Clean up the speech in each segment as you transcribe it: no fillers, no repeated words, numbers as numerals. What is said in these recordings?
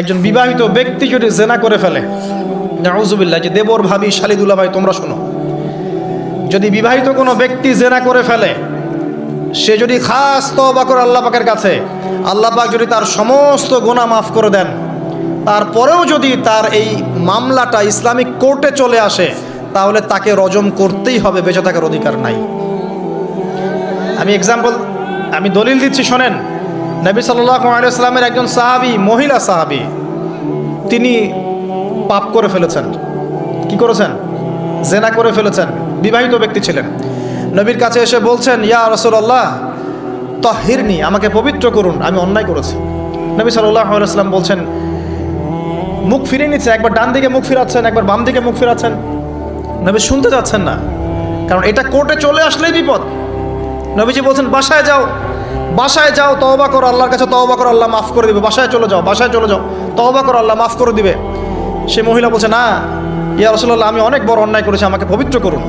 একজন বিবাহিত ব্যক্তি যদি জেনা করে ফেলে, নাউজুবিল্লাহ, যে দেবর ভাবি শালিদুল্লাহ ভাই তোমরা শোনো, যদি বিবাহিত কোনো ব্যক্তি জেনা করে ফেলে, সে যদি খাস তওবা করে আল্লাহ পাকের কাছে, আল্লাহ পাক যদি তার সমস্ত গুনাহ মাফ করে দেন, তারপরেও যদি তার এই মামলাটা ইসলামিক কোর্টে চলে আসে, তাহলে তাকে রজম করতেই হবে, বেঁচে থাকার অধিকার নাই। আমি দলিল দিচ্ছি, শোনেন। নবী সাল্লাল্লাহু আলাইহি ওয়াসাল্লামের একজন সাহাবী, মহিলা সাহাবী, তিনি পাপ করে ফেলেছেন। কি করেছেন? জেনা করে ফেলেছেন। বিবাহিত ব্যক্তি ছিলেন। নবীর কাছে এসে বলছেন, ইয়া রাসূলুল্লাহ তাহহিরনি, আমাকে পবিত্র করুন, আমি অন্যায় করেছি। নবী সাল্লাল্লাহু আলাইহি ওয়াসাল্লাম বলছেন, মুখ ফিরিয়ে নিচ্ছে, একবার ডান দিকে মুখ ফিরাচ্ছেন, একবার বাম দিকে মুখ ফিরাচ্ছেন। নবী শুনতে যাচ্ছেন না, কারণ এটা কোর্টে চলে আসলেই বিপদ। নবীজি বলছেন, বাসায় যাও, বাসায় যাও, তওবা করো, আল্লাহর কাছে তওবা করো, আল্লাহ মাফ করে দিবে। বাসায় চলে যাও, বাসায় চলে যাও, তওবা করো, আল্লাহ মাফ করে দিবে। সে মহিলা বলছে, না ইয়া রাসূলুল্লাহ, আমি অনেক বড় অন্যায় করেছি, আমাকে পবিত্র করুন।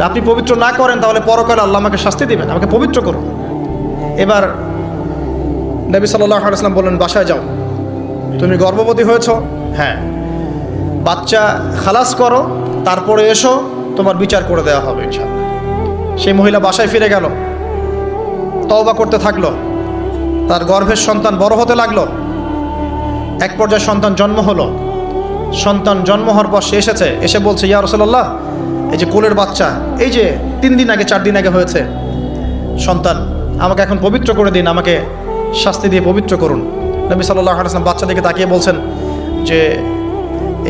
আপনি পবিত্র না করেন তাহলে পরকালে আল্লাহ আমাকে শাস্তি দিবেন, আমাকে পবিত্র করুন। এবার নবী সাল্লাল্লাহু আলাইহি ওয়াসাল্লাম বললেন, বাসায় যাও। তুমি গর্ভবতী হয়েছ? হ্যাঁ। বাচ্চা খালাস করো, তারপরে এসো, তোমার বিচার করে দেওয়া হবে ইনশাআল্লাহ। সেই মহিলা বাসায় ফিরে গেল, তওবা করতে থাকলো। তার গর্ভের সন্তান বড় হতে লাগলো। এক পর্যায়ে সন্তান জন্ম হলো। সন্তান জন্ম হওয়ার পর সে এসে বলছে, ইয়া রাসূলুল্লাহ, এই যে কোলের বাচ্চা, এই যে 3 দিন আগে 4 দিন আগে হয়েছে সন্তান, আমাকে এখন পবিত্র করে দিন, আমাকে শাস্তি দিয়ে পবিত্র করুন। নবী সাল্লাল্লাহু আলাইহি ওয়াসাল্লাম বাচ্চা দিকে তাকিয়ে বলছেন যে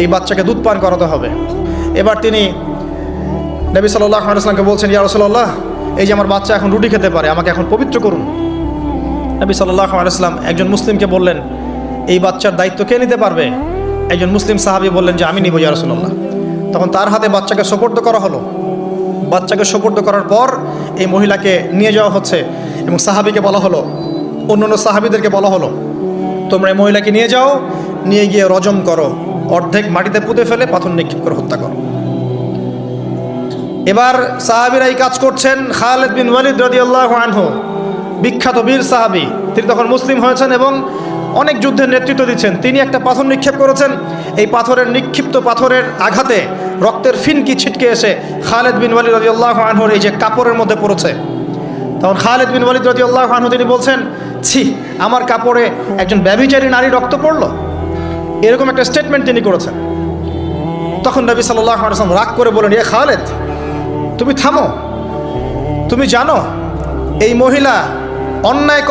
এই বাচ্চাকে দুধ পান করাতে হবে। এবার তিনি নবী সাল্লাল্লাহু আলাইহি ওয়াসাল্লামকে বলছেন, ইয়া রাসূলুল্লাহ, এই যে আমার বাচ্চা এখন রুটি খেতে পারে, আমাকে এখন পবিত্র করুন। নবী সাল্লাল্লাহু আলাইহি ওয়াসাল্লাম একজন মুসলিমকে বললেন, এই বাচ্চার দায়িত্ব কে নিতে পারবে? একজন মুসলিম সাহাবী বললেন যে আমি নিব ইয়া রাসূলুল্লাহ। তখন তার হাতে বাচ্চাকে সোপর্দ করা হলো। বাচ্চাকে সোপর্দ করার পর এই মহিলাকে নিয়ে যাওয়া হচ্ছে এবং সাহাবীকে বলা হলো, অন্যান্য সাহাবীদেরকে বলা হলো, তোমরা এই মহিলাকে নিয়ে যাও, নিয়ে গিয়ে রজম করো, অর্ধেক মাটিতে পুঁতে ফেলে পাথর নিক্ষেপ করে হত্যা করো। এবার সাহাবীরা এই কাজ করছেন। খালিদ বিন ওয়ালিদ রাদিয়াল্লাহু আনহু, বিখ্যাত বীর সাহাবী, তিনি তখন মুসলিম হয়েছেন এবং অনেক যুদ্ধের নেতৃত্ব দিচ্ছেন। তিনি একটা পাথর নিক্ষেপ করেছেন। এই নিক্ষিপ্ত পাথরের আঘাতে রক্তের ফিনকি ছিটকে এসে খালিদ বিন ওয়ালিদ রাদিয়াল্লাহু আনহুর এই যে কাপড়ের মধ্যে পড়েছে। তখন খালিদ বিন ওয়ালিদ রাদিয়াল্লাহু আনহু তিনি বলছেন, ছি, আমার কাপড়ে একজন ব্যভিচারী নারী রক্ত পড়লো, এরকম একটা স্টেটমেন্ট তিনি করেছেন। তখন নবী সাল্লাল্লাহু আলাইহি ওয়াসাল্লাম রাগ করে বলেন, ইয়া খালিদ, তুমি থামো। তুমি জানো এই মহিলা অন্যায়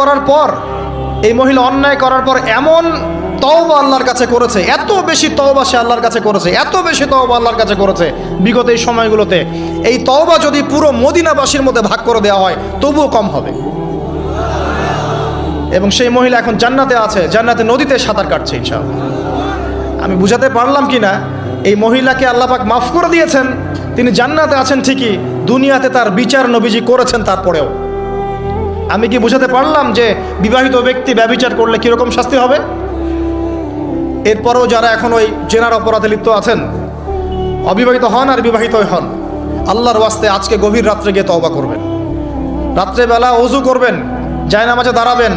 করার পর এমন তওবা আল্লাহর কাছে করেছে, এত বেশি তওবা সে আল্লাহর কাছে করেছে, এত বেশি তওবা আল্লাহর কাছে করেছে বিগত এই সময়গুলোতে, এই তওবা যদি পুরো মদিনাবাসীর মধ্যে ভাগ করে দেওয়া হয় তবুও কম হবে। এবং সেই মহিলা এখন জান্নাতে আছে, জান্নাতে নদীতে সাঁতার কাটছে ইনশাআল্লাহ। আমি বুঝাতে পারলাম কিনা? এই মহিলাকে আল্লাহ পাক মাফ করে দিয়েছেন, তিনি জান্নাতে আছেন ঠিকই, দুনিয়াতে তার বিচার নবীজি করেছেন। তারপরেও আমি কি বুঝাতে পারলাম যে বিবাহিত ব্যক্তি ব্যভিচার করলে কীরকম শাস্তি হবে? এরপরেও যারা এখন ওই জেনার অপরাধে লিপ্ত আছেন, অবিবাহিত হন আর বিবাহিত হন, আল্লাহর ওয়াস্তে আজকে গভীর রাত্রে গিয়ে তওবা করবেন, রাত্রেবেলা ওযু করবেন, জায়নামাজে দাঁড়াবেন,